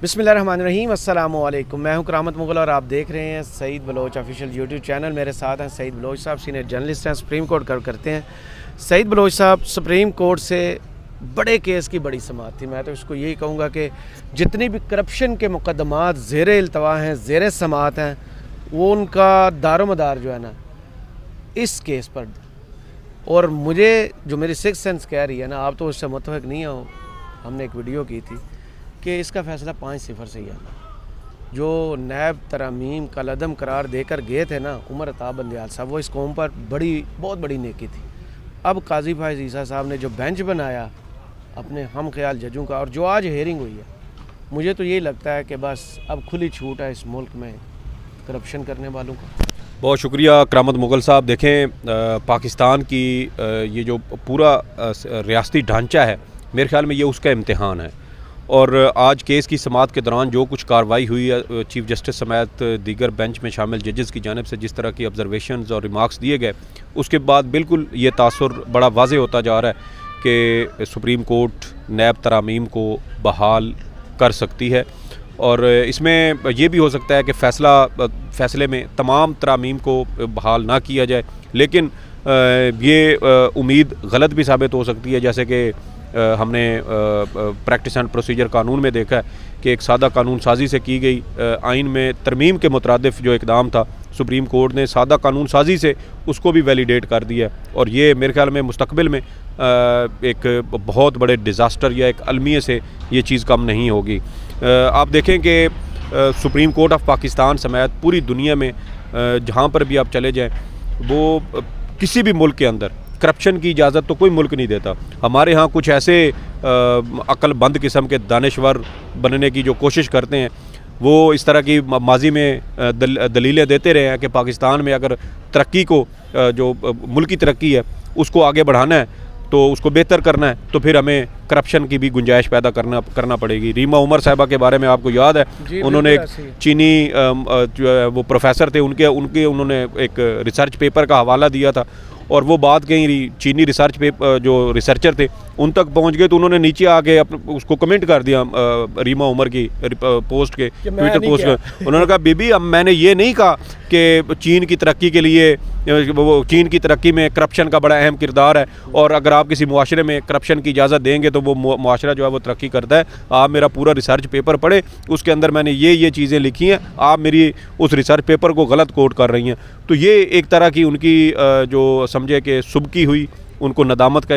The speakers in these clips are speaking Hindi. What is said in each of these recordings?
बिस्मिल्लाहिर्रहमानिर्रहीम, अस्सलामु अलैकुम। मैं हूं करामत मुगल और आप देख रहे हैं Saeed Baloch official YouTube channel. मेरे साथ हैं सईद बलोच साहब, सीनियर जर्नलिस्ट हैं, सुप्रीम कोर्ट कवर करते हैं। सईद बलोच साहब, सुप्रीम कोर्ट से बड़े केस की बड़ी समाअत थी। मैं तो इसको यही कहूँगा कि जितनी भी करप्शन के मुकदमात ज़ेर इल्तवा हैं, ज़ेर समाअत हैं, वो उनका दारोमदार जो है ना इस केस पर। और मुझे जो मेरी सिक्स सेंस कह रही है ना, आप तो उससे मुतफिक नहीं हो, हमने एक वीडियो की थी कि इसका फ़ैसला 5-0 से ही आना। जो नैब तरामीम का लदम करार देकर गए थे ना उमर अताब बंदियाल साहब, वो इस कौम पर बहुत बड़ी नेकी थी। अब काजी फायज़ ईसा साहब ने जो बेंच बनाया अपने हम ख्याल जजों का, और जो आज हेयरिंग हुई है, मुझे तो यही लगता है कि बस अब खुली छूट है इस मुल्क में करप्शन करने वालों का। बहुत शुक्रिया करामत मुगल साहब। देखें, पाकिस्तान की ये जो पूरा रियासती ढांचा है, मेरे ख्याल में ये उसका इम्तिहान है। और आज केस की समाअत के दौरान जो कुछ कार्रवाई हुई है, चीफ़ जस्टिस समेत दीगर बेंच में शामिल जजेस की जानिब से जिस तरह की ऑब्जर्वेशंस और रिमार्क्स दिए गए, उसके बाद बिल्कुल ये तासुर बड़ा वाज़ेह होता जा रहा है कि सुप्रीम कोर्ट नैब तरामीम को बहाल कर सकती है। और इसमें ये भी हो सकता है कि फ़ैसले में तमाम तरामीम को बहाल ना किया जाए, लेकिन ये उम्मीद गलत भी साबित हो सकती है। जैसे कि हमने प्रैक्टिस एंड प्रोसीजर कानून में देखा है कि एक सादा कानून साजी से की गई आइन में तरमीम के मुतरादिफ जो इकदाम था, सुप्रीम कोर्ट ने सादा कानून साजी से उसको भी वैलिडेट कर दिया। और ये मेरे ख्याल में मुस्तकबिल में एक बहुत बड़े डिज़ास्टर या एक अलमिये से ये चीज़ कम नहीं होगी। आप देखें कि सुप्रीम कोर्ट ऑफ पाकिस्तान समेत पूरी दुनिया में जहाँ पर भी आप चले जाएँ, वो किसी भी मुल्क के अंदर करप्शन की इजाज़त तो कोई मुल्क नहीं देता। हमारे यहाँ कुछ ऐसे अक्लमंद किस्म के दानिश्वर बनने की जो कोशिश करते हैं, वो इस तरह की माजी में दलीलें देते रहे हैं कि पाकिस्तान में अगर तरक्की को, जो मुल्क की तरक्की है, उसको आगे बढ़ाना है, तो उसको बेहतर करना है, तो फिर हमें करप्शन की भी गुंजाइश पैदा करना पड़ेगी। रीमा उमर साहिबा के बारे में आपको याद है, उन्होंने एक चीनी जो है वो प्रोफेसर थे, उन्होंने एक रिसर्च पेपर का हवाला दिया था, और वो बात कहीं चीनी रिसर्च पेपर जो रिसर्चर थे उन तक पहुंच गए, तो उन्होंने नीचे आके उसको कमेंट कर दिया रीमा उमर की पोस्ट के, ट्विटर पोस्ट में। उन्होंने कहा, बीबी अब मैंने ये नहीं कहा कि चीन की तरक्की के लिए, वो चीन की तरक्की में करप्शन का बड़ा अहम किरदार है, और अगर आप किसी मुआशरे में करप्शन की इजाज़त देंगे तो वो मुआशरा जो है वो तरक्की करता है। आप मेरा पूरा रिसर्च पेपर पढ़े, उसके अंदर मैंने ये चीज़ें लिखी हैं, आप मेरी उस रिसर्च पेपर को गलत कोट कर रही हैं। तो ये एक तरह की उनकी जो समझे कि सुबकी हुई, उनको नदामत का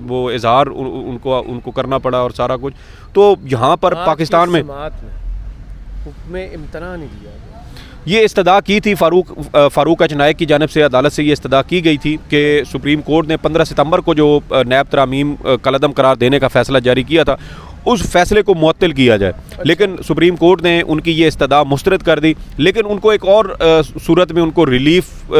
वो इजहार उनको करना पड़ा और सारा कुछ। तो यहाँ पर पाकिस्तान में हुक्म इम्तना नहीं दिया गया। ये इस्तदा की थी फ़ारूक एच नायक की जानिब से, अदालत से ये इस्तदा की गई थी कि सुप्रीम कोर्ट ने 15 सितंबर को जो नैब तरामीम कलदम करार देने का फ़ैसला जारी किया था, उस फैसले को मुअत्तल किया जाए। लेकिन सुप्रीम कोर्ट ने उनकी ये इस्तदा मुस्तरद कर दी, लेकिन उनको एक और सूरत में उनको रिलीफ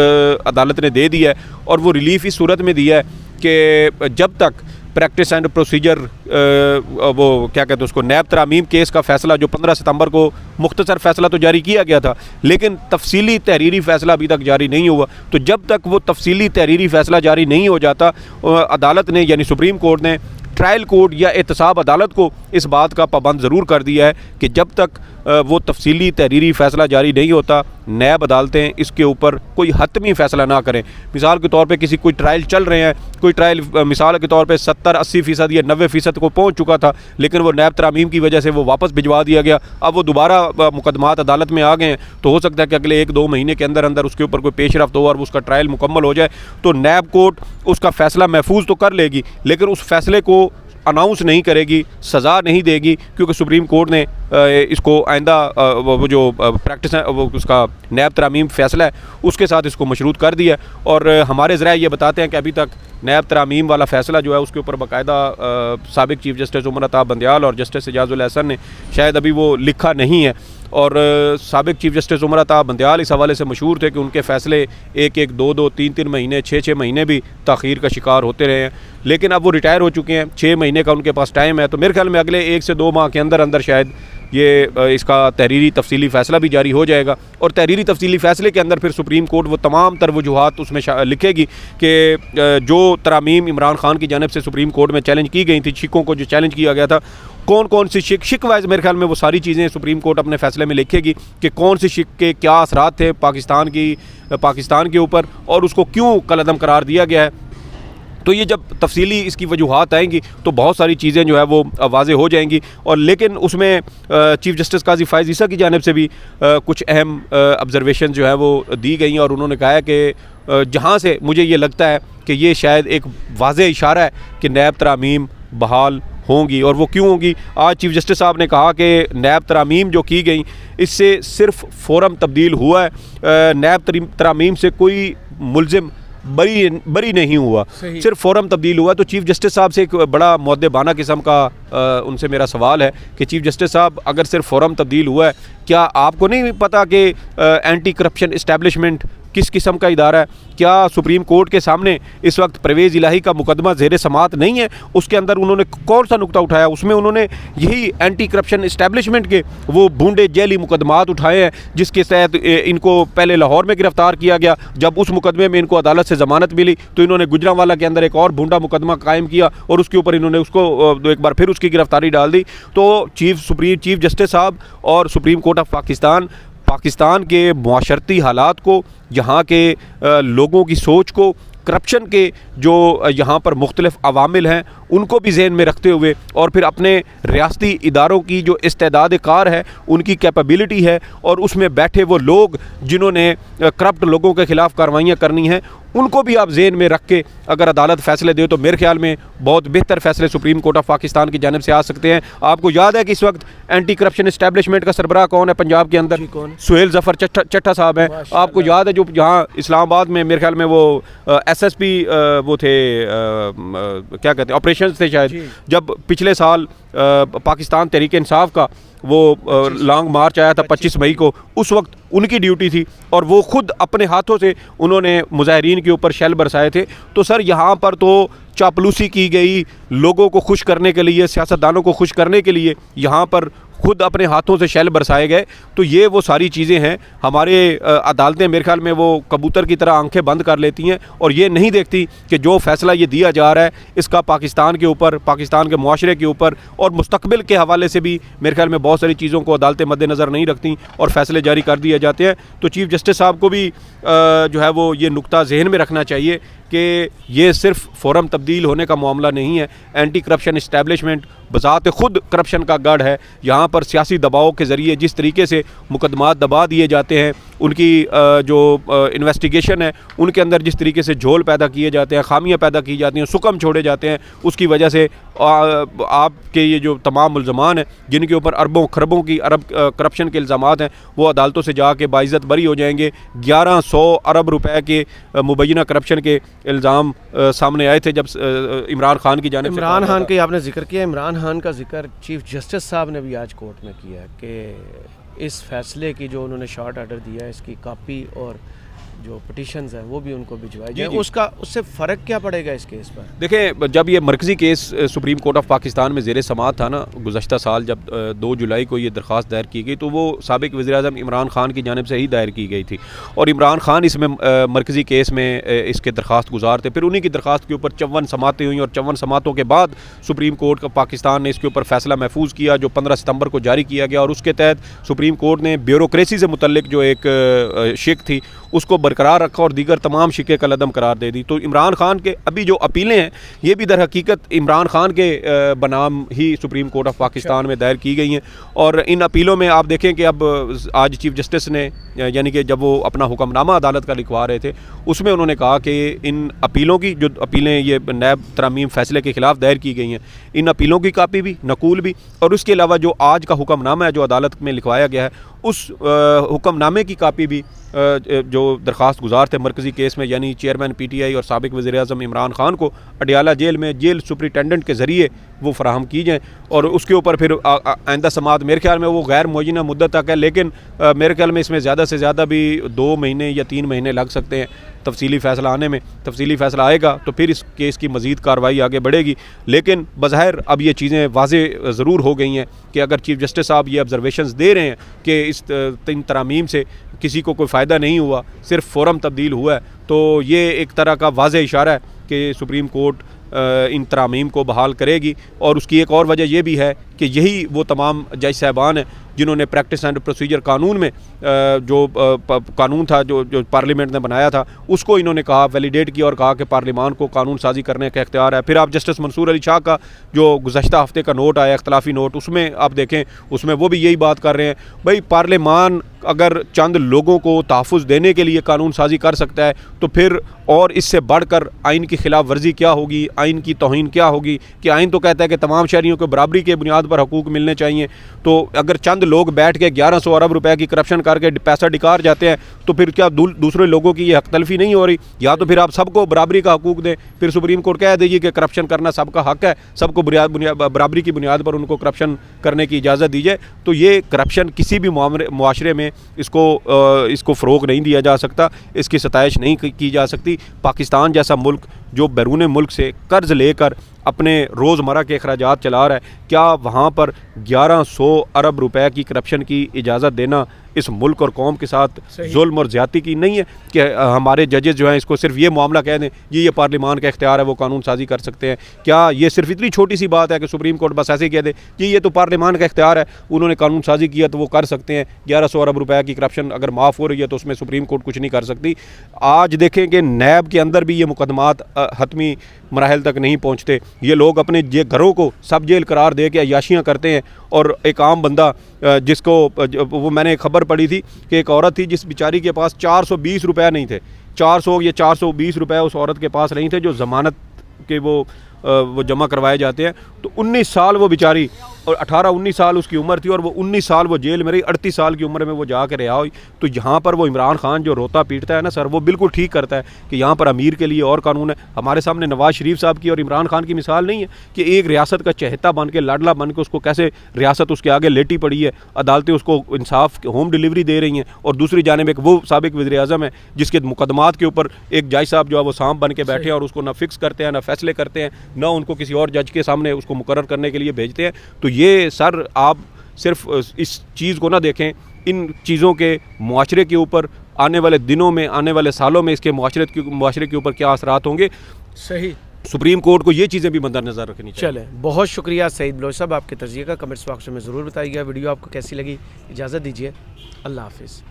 अदालत ने दे दिया है, और वो रिलीफ इस सूरत में दिया है कि जब तक प्रैक्टिस एंड प्रोसीजर वो क्या कहते हैं उसको, नैब तरामीम केस का फ़ैसला जो 15 सितंबर को मुख्तसर फ़ैसला तो जारी किया गया था, लेकिन तफसीली तहरीरी फ़ैसला अभी तक जारी नहीं हुआ। तो जब तक वो तफसीली तहरीरी फ़ैसला जारी नहीं हो जाता, अदालत ने यानी सुप्रीम कोर्ट ने ट्रायल कोर्ट या एहतसाब अदालत को इस बात का पाबंद ज़रूर कर दिया है कि जब तक वो तफसीली तहरीरी फ़ैसला जारी नहीं होता, नैब अदालतें इसके ऊपर कोई हतमी फ़ैसला ना करें। मिसाल के तौर पे कोई ट्रायल चल रहे हैं, कोई ट्रायल मिसाल के तौर पे 70-80% या 90% को पहुंच चुका था, लेकिन वो नैब तरामीम की वजह से वो वापस भिजवा दिया गया, अब वो दोबारा मुकदमात अदालत में आ गए हैं, तो हो सकता है कि अगले 1-2 महीने के अंदर अंदर उसके ऊपर कोई पेशरफ्त हो और उसका ट्रायल मुकम्मल हो जाए। तो नैब कोर्ट उसका फ़ैसला महफूज तो कर लेगी, लेकिन उस फैसले को अनाउंस नहीं करेगी, सज़ा नहीं देगी, क्योंकि सुप्रीम कोर्ट ने इसको आइंदा वो जो प्रैक्टिस है, वो उसका नैब तरामीम फ़ैसला है, उसके साथ इसको मशरूत कर दिया। और हमारे ज़राए ये बताते हैं कि अभी तक नैब तरामीम वाला फ़ैसला जो है उसके ऊपर बाकायदा साबिक़ चीफ़ जस्टिस उमर अताब बंदियाल और जस्टिस एजाज़ुल एहसन ने शायद अभी वो लिखा नहीं है। और साबिक़ चीफ़ जस्टिस उमर अताब बंदियाल इस हवाले से मशहूर थे कि उनके फ़ैसले 1-1, 2-2, 3-3 महीने, 6-6 महीने भी ताख़ीर का शिकार होते रहे हैं। लेकिन अब वो रिटायर हो चुके हैं, 6 महीने का उनके पास टाइम है, तो मेरे ख्याल में अगले 1 से 2 माह के अंदर अंदर शायद ये इसका तहरीरी तफसीली फ़ैसला भी जारी हो जाएगा। और तहरीरी तफसीली फ़ैसले के अंदर फिर सुप्रीम कोर्ट वो तमाम तर वजूहात उसमें लिखेगी कि जो तरामीम इमरान खान की जानिब से सुप्रीम कोर्ट में चैलेंज की गई थी, शिकों को जो चैलेंज किया गया था, कौन कौन सी शिक वाइज मेरे ख्याल में वो सारी चीज़ें सुप्रीम कोर्ट अपने फैसले में लिखेगी कि कौन सी शिक के क्या असरात थे पाकिस्तान के ऊपर और उसको क्यों कलअदम करार दिया गया है। तो ये जब तफसीली इसकी वजूहात आएंगी तो बहुत सारी चीज़ें जो है वो वाज़े हो जाएंगी। और लेकिन उसमें चीफ़ जस्टिस काजी फ़ाइज़ ईसा की जानिब से भी कुछ अहम ऑब्ज़रवेशन जो है वो दी गई हैं और उन्होंने कहा है कि जहाँ से मुझे ये लगता है कि ये शायद एक वाज़े इशारा है कि नैब तरामीम बहाल होंगी। और वो क्यों होंगी, आज चीफ़ जस्टिस साहब ने कहा कि नैब तरामीम जो की गई इससे सिर्फ फ़ोरम तब्दील हुआ है, नैब तरामीम से कोई मुल्ज़िम बरी नहीं हुआ, सिर्फ फ़ोरम तब्दील हुआ। तो चीफ़ जस्टिस साहब से एक बड़ा मुअद्दबाना किस्म का उनसे मेरा सवाल है कि चीफ़ जस्टिस साहब अगर सिर्फ फ़ोरम तब्दील हुआ है, क्या आपको नहीं पता कि एंटी करप्शन इस्टेब्लिशमेंट किस किस्म का इदारा है? क्या सुप्रीम कोर्ट के सामने इस वक्त परवेज़ इलाही का मुकदमा ज़ेर समात नहीं है? उसके अंदर उन्होंने कौन सा नुक्ता उठाया? उसमें उन्होंने यही एंटी करप्शन इस्टेब्लिशमेंट के वो बूंदे जेली मुकदमात उठाए हैं जिसके तहत इनको पहले लाहौर में गिरफ़्तार किया गया। जब उस मुकदमे में इनको अदालत से ज़मानत मिली तो इन्होंने गुजरांवाला के अंदर एक और बूंदा मुकदमा कायम किया और उसके ऊपर इन्होंने उसको एक बार फिर उसकी गिरफ़्तारी डाल दी। तो चीफ़ जस्टिस साहब और सुप्रीम कोर्ट ऑफ पाकिस्तान के मुआशरती हालात को, यहाँ के लोगों की सोच को, करप्शन के जो यहाँ पर मुख्तलिफ अवामिल हैं उनको भी जहन में रखते हुए और फिर अपने रियासती इदारों की जो इस्तेदाद कार है, उनकी कैपेबिलिटी है और उसमें बैठे वो लोग जिन्होंने करप्ट लोगों के ख़िलाफ़ कार्रवाइयाँ करनी हैं, उनको भी आप जहन में रख के अगर अदालत फ़ैसले दे तो मेरे ख्याल में बहुत बेहतर फ़ैसले सुप्रीम कोर्ट ऑफ पाकिस्तान की जानिब से आ सकते हैं। आपको याद है कि इस वक्त एंटी करप्शन इस्टेब्लिशमेंट का सरबराह कौन है पंजाब के अंदर? सुहेल ज़फ़र चट्टा साहब हैं। आपको याद है जो यहाँ इस्लामाबाद में मेरे ख्याल में वो SSP वो थे, क्या कहते हैं, ऑपरेशंस थे शायद, जब पिछले साल पाकिस्तान तहरीक इंसाफ का वो लॉन्ग मार्च आया था 25 मई को, उस वक्त उनकी ड्यूटी थी और वो खुद अपने हाथों से उन्होंने मुजाहिरीन के ऊपर शेल बरसाए थे। तो सर यहाँ पर तो चापलूसी की गई, लोगों को खुश करने के लिए, सियासतदानों को खुश करने के लिए यहाँ पर खुद अपने हाथों से शेल बरसाए गए। तो ये वो सारी चीज़ें हैं। हमारे अदालतें मेरे ख्याल में वो कबूतर की तरह आंखें बंद कर लेती हैं और ये नहीं देखती कि जो फ़ैसला ये दिया जा रहा है इसका पाकिस्तान के ऊपर, पाकिस्तान के मुआशरे के ऊपर और मुस्तकबिल के हवाले से भी मेरे ख्याल में बहुत सारी चीज़ों को अदालतें मद्देनज़र नहीं रखती और फ़ैसले जारी कर दिए जाते हैं। तो चीफ़ जस्टिस साहब को भी जो है वो ये नुक्ता जहन में रखना चाहिए कि ये सिर्फ फ़ोरम तब्दील होने का मामला नहीं है। एंटी करप्शन इस्टेब्लिशमेंट बज़ात खुद करप्शन का गढ़ है। यहाँ पर सियासी दबाव के ज़रिए जिस तरीके से मुकदमात दबा दिए जाते हैं, उनकी जो इन्वेस्टिगेशन है उनके अंदर जिस तरीके से झोल पैदा किए जाते हैं, खामियाँ पैदा की जाती हैं, सुकम छोड़े जाते हैं, उसकी वजह से आपके ये जो तमाम मुल्ज़मान हैं जिनके ऊपर अरबों खरबों की करप्शन के इल्ज़ामात हैं वो अदालतों से जाके बाइज़्ज़त बरी हो जाएंगे। 1100 अरब रुपए के मुबैना करप्शन के इल्ज़ाम सामने आए थे जब इमरान खान की जानिब से। इमरान खान का आपने जिक्र किया, इमरान खान का जिक्र चीफ़ जस्टिस साहब ने भी आज कोर्ट में किया है कि इस फैसले की जो उन्होंने शॉर्ट ऑर्डर दिया है इसकी कॉपी और जो पिटिशंस हैं वो भी उनको भिजवाई जाए। उससे फ़र्क क्या पड़ेगा इस केस पर? देखें, जब ये मरकज़ी case supreme court of Pakistan में ज़ेर समात था ना गुज़श्ता साल, जब 2 जुलाई को ये दरख्वास्त दायर की गई तो वो साबिक़ वज़ीर-ए-आज़म इमरान खान की जानिब से ही दायर की गई थी और इमरान खान इसमें मरकज़ी केस में इसके दरख्वास्त गुजार थे। फिर उन्हीं की दरख्वास्त के ऊपर 54 समातें हुई और 54 समातों के बाद सुप्रीम कोर्ट ऑफ पाकिस्तान ने इसके ऊपर फ़ैसला महफूज किया जो 15 सितंबर को जारी किया गया और उसके तहत सुप्रीम कोर्ट ने ब्यूरोक्रेसी से मुतल्लिक जो एक शिक थी उसको बरकरार रखा और दीगर तमाम शिके कलअदम करार दे दी। तो इमरान खान के अभी जो अपीलें हैं ये भी दर हकीकत इमरान खान के बनाम ही सुप्रीम कोर्ट ऑफ पाकिस्तान में दायर की गई हैं और इन अपीलों में आप देखें कि अब आज चीफ़ जस्टिस ने यानी कि जब वो अपना हुक्मनामा अदालत का लिखवा रहे थे उसमें उन्होंने कहा कि इन अपीलों की जो अपीलें ये नैब तरामीम फ़ैसले के ख़िलाफ़ दायर की गई हैं, इन अपीलों की कापी भी, नकूल भी और उसके अलावा जो आज का हुक्मनामा है जो अदालत में लिखवाया गया है उस हुक्मनामे की कापी भी जो दरख्वास्त गुजार थे मरकज़ी केस में यानी चेयरमैन PTI और साबिक़ वज़ीर-ए-आज़म इमरान खान को अडियाला जेल में जेल सुपरिटेंडेंट के ज़रिए वो फराहम की जाएँ और उसके ऊपर फिर आइंदा समात मेरे ख्याल में वो गैर मुअय्यना मुद्दत तक है, लेकिन मेरे ख्याल में इसमें ज़्यादा से ज़्यादा भी 2 महीने या 3 महीने लग सकते हैं तफसीली फ़ैसला आने में। तफसीली फ़ैसला आएगा तो फिर इस केस की मज़ीद कार्रवाई आगे बढ़ेगी, लेकिन बज़ाहिर अब ये चीज़ें वाज़े ज़रूर हो गई हैं कि अगर चीफ़ जस्टिस साहब ये ऑब्ज़रवेशंस दे रहे हैं कि इस इन तरामीम से किसी को कोई फ़ायदा नहीं हुआ, सिर्फ फ़ोरम तब्दील हुआ है, तो ये एक तरह का वाज़े इशारा है कि सुप्रीम कोर्ट इन तरामीम को बहाल करेगी। और उसकी एक और वजह यह भी है कि यही वो तमाम जज साहबान हैं जिन्होंने प्रैक्टिस एंड प्रोसीजर कानून में जो कानून था जो पार्लियामेंट ने बनाया था उसको इन्होंने कहा वैलिडेट किया और कहा कि पार्लियामान को कानून साजी करने का इख्तियार है। फिर आप जस्टिस मंसूर अली शाह का जो गुज़श्ता हफ्ते का नोट आया इख्तलाफी नोट, उसमें आप देखें उसमें वो भी यही बात कर रहे हैं, भाई पार्लियामान अगर चंद लोगों को तहफ़्फ़ुज़ देने के लिए कानून साजी कर सकता है तो फिर और इससे बढ़कर आइन की खिलाफ वर्जी क्या होगी, आइन की तौहीन क्या होगी। कि आइन तो कहता है कि तमाम शहरियों को बराबरी के बुनियाद पर हकूक़ मिलने चाहिए, तो अगर चंद लोग बैठ के 1100 अरब रुपए की करप्शन करके पैसा डिकार जाते हैं तो फिर क्या दूसरे लोगों की ये हक तलफी नहीं हो रही? या तो फिर आप सबको बराबरी का हकूक़ दें, फिर सुप्रीम कोर्ट कह दीजिए कि करप्शन करना सबका हक है, सबको बराबरी की बुनियाद पर उनको करप्शन करने की इजाज़त दी जाए। तो ये करप्शन किसी भी मुआशरे में इसको फ़रोग़ नहीं दिया जा सकता, इसकी सताइश नहीं की जा सकती। पाकिस्तान जैसा मुल्क जो बैरून मुल्क से कर्ज़ लेकर अपने रोज़मर्रा के अखराजात चला रहा है, क्या वहाँ पर 1100 अरब रुपए की करप्शन की इजाज़त देना इस मुल्क और कौम के साथ जुल्म और ज़्यादती की नहीं है? कि हमारे जजेस जो हैं इसको सिर्फ ये मामला कह दें ये पार्लियामान का इख्तियार है, वो कानून साजी कर सकते हैं? क्या ये सिर्फ इतनी छोटी सी बात है कि सुप्रीम कोर्ट बस ऐसे ही कह दे कि ये तो पार्लियामान का इख्तियार है, उन्होंने कानून साजी किया तो वो कर सकते हैं? 1100 अरब रुपए की करप्शन अगर माफ़ हो रही है तो उसमें सुप्रीम कोर्ट कुछ नहीं कर सकती। आज देखें कि नैब के अंदर भी ये मुकदमात हतमी मराहल तक नहीं पहुँचते, ये लोग अपने घरों को सब जेल करार दे के अय्याशियाँ करते हैं। और एक आम बंदा जिसको वो मैंने खबर पढ़ी थी कि एक औरत थी जिस बेचारी के पास 420 रुपये नहीं थे, 400 या 420 रुपये उस औरत के पास नहीं थे जो ज़मानत के वो जमा करवाए जाते हैं। तो 19 साल वो बेचारी, और 18-19 साल उसकी उम्र थी और वो 19 साल वो जेल में रही, 38 साल की उम्र में वो जाकर रिहा हुई। तो यहाँ पर वो इमरान खान जो रोता पीटता है ना सर, वो बिल्कुल ठीक करता है कि यहाँ पर अमीर के लिए और कानून है। हमारे सामने नवाज़ शरीफ साहब की और इमरान खान की मिसाल नहीं है कि एक रियासत का चहेता बन के, लाडला बन के उसको कैसे रियासत उसके आगे लेटी पड़ी है, अदालतें उसको इंसाफ होम डिलीवरी दे रही हैं। और दूसरी जानिब एक वो साबिक वज़ीर आज़म है जिसके मुकदमात के ऊपर एक जज साहब जो है वो सांप बन के बैठे हैं और उसको ना फिक्स करते हैं, ना फैसले करते हैं, ना उनको किसी और जज के सामने उसको मुकर्रर करने के लिए भेजते हैं। तो ये सर आप सिर्फ इस चीज़ को ना देखें, इन चीज़ों के मुआशरे के ऊपर आने वाले दिनों में, आने वाले सालों में इसके मुआशरे के ऊपर क्या असरात होंगे। सही, सुप्रीम कोर्ट को ये चीज़ें भी मद्देनज़र रखनी चाहिए। चले, बहुत शुक्रिया सईद बलोच साहब, आपके तजिए का कमेंट्स बॉक्स में ज़रूर बताइएगा। वीडियो आपको कैसी लगी, इजाज़त दीजिए, अल्लाह हाफिज़।